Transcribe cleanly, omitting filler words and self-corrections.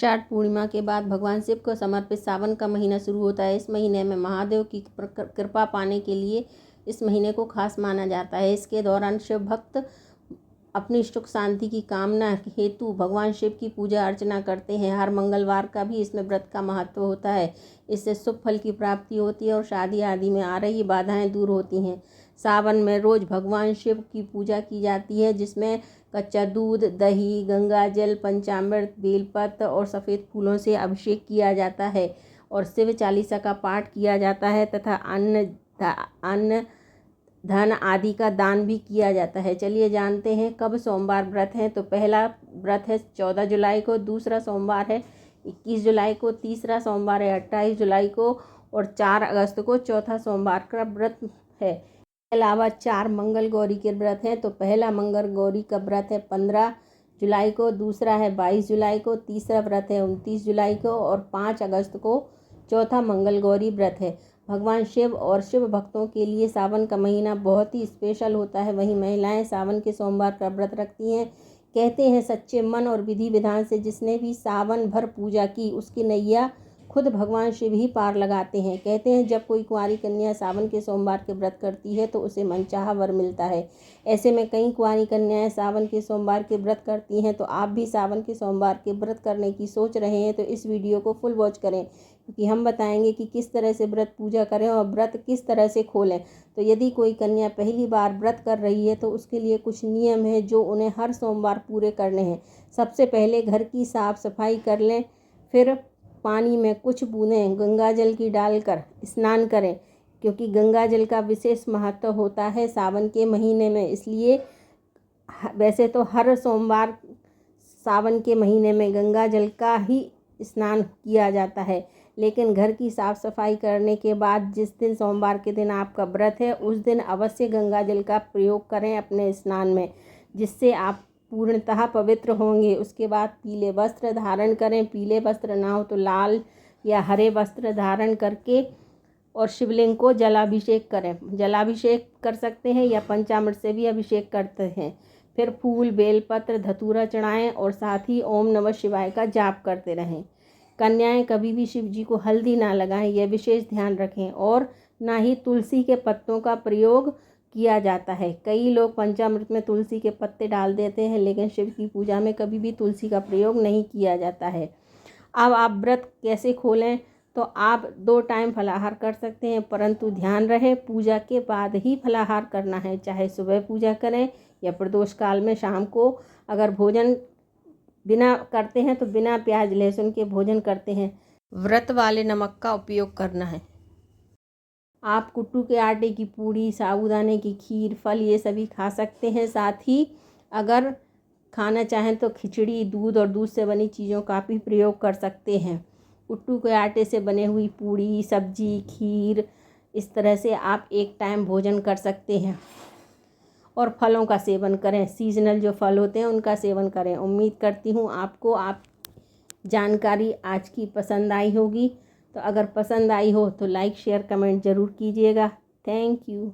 आषाढ़ पूर्णिमा के बाद भगवान शिव को समर्पित सावन का महीना शुरू होता है। इस महीने में महादेव की कृपा पाने के लिए इस महीने को खास माना जाता है। इसके दौरान शिव भक्त अपनी सुख शांति की कामना हेतु भगवान शिव की पूजा अर्चना करते हैं। हर मंगलवार का भी इसमें व्रत का महत्व होता है। इससे शुभ फल की प्राप्ति होती है और शादी आदि में आ रही बाधाएं दूर होती हैं। सावन में रोज भगवान शिव की पूजा की जाती है, जिसमें कच्चा दूध, दही, गंगा जल, पंचामृत, बेलपत्र और सफ़ेद फूलों से अभिषेक किया जाता है और शिव चालीसा का पाठ किया जाता है तथा अन्न धन आदि का दान भी किया जाता है। चलिए जानते हैं कब सोमवार व्रत है। तो पहला व्रत है 14 जुलाई को, दूसरा सोमवार है 21 जुलाई को, तीसरा सोमवार है 28 जुलाई को और 4 अगस्त को चौथा सोमवार का व्रत है। अलावा 4 मंगल गौरी के व्रत हैं। तो पहला मंगल गौरी का व्रत है 15 जुलाई को, दूसरा है 22 जुलाई को, तीसरा व्रत है 29 जुलाई को और 5 अगस्त को चौथा मंगल गौरी व्रत है। भगवान शिव और शिव भक्तों के लिए सावन का महीना बहुत ही स्पेशल होता है। वहीं महिलाएं सावन के सोमवार का व्रत रखती हैं। कहते हैं सच्चे मन और विधि विधान से जिसने भी सावन भर पूजा की उसकी नैया खुद भगवान शिव ही पार लगाते हैं। कहते हैं जब कोई कुंवारी कन्या सावन के सोमवार के व्रत करती है तो उसे मनचाहा वर मिलता है। ऐसे में कई कुंवारी कन्याएं सावन के सोमवार के व्रत करती हैं। तो आप भी सावन के सोमवार के व्रत करने की सोच रहे हैं तो इस वीडियो को फुल वॉच करें, क्योंकि हम बताएंगे कि किस तरह से व्रत पूजा करें और व्रत किस तरह से खोलें। तो यदि कोई कन्या पहली बार व्रत कर रही है तो उसके लिए कुछ नियम है जो उन्हें हर सोमवार पूरे करने हैं। सबसे पहले घर की साफ सफाई कर लें, फिर पानी में कुछ बूंदें गंगा जल की डालकर स्नान करें, क्योंकि गंगा जल का विशेष महत्व होता है सावन के महीने में। इसलिए वैसे तो हर सोमवार सावन के महीने में गंगा जल का ही स्नान किया जाता है, लेकिन घर की साफ़ सफाई करने के बाद जिस दिन सोमवार के दिन आपका व्रत है उस दिन अवश्य गंगा जल का प्रयोग करें अपने स्नान में, जिससे आप पूर्णतः पवित्र होंगे। उसके बाद पीले वस्त्र धारण करें। पीले वस्त्र ना हो तो लाल या हरे वस्त्र धारण करके और शिवलिंग को जलाभिषेक करें। जलाभिषेक कर सकते हैं या पंचामृत से भी अभिषेक करते हैं। फिर फूल, बेलपत्र, धतूरा चढ़ाएं और साथ ही ओम नमः शिवाय का जाप करते रहें। कन्याएं कभी भी शिव जी को हल्दी ना लगाएं, यह विशेष ध्यान रखें। और ना ही तुलसी के पत्तों का प्रयोग किया जाता है। कई लोग पंचामृत में तुलसी के पत्ते डाल देते हैं, लेकिन शिव की पूजा में कभी भी तुलसी का प्रयोग नहीं किया जाता है। अब आप व्रत कैसे खोलें, तो आप 2 टाइम फलाहार कर सकते हैं, परंतु ध्यान रहे पूजा के बाद ही फलाहार करना है। चाहे सुबह पूजा करें या प्रदोष काल में शाम को। अगर भोजन बिना करते हैं तो बिना प्याज लहसुन के भोजन करते हैं। व्रत वाले नमक का उपयोग करना है। आप कुट्टू के आटे की पूड़ी, साबूदाने की खीर, फल ये सभी खा सकते हैं। साथ ही अगर खाना चाहें तो खिचड़ी, दूध और दूध से बनी चीज़ों का भी प्रयोग कर सकते हैं। कुट्टू के आटे से बने हुई पूड़ी, सब्जी, खीर, इस तरह से आप एक टाइम भोजन कर सकते हैं। और फलों का सेवन करें। सीजनल जो फल होते हैं उनका सेवन करें। उम्मीद करती हूँ आपको जानकारी आज की पसंद आई होगी। तो अगर पसंद आई हो तो लाइक, शेयर, कमेंट ज़रूर कीजिएगा। Thank you.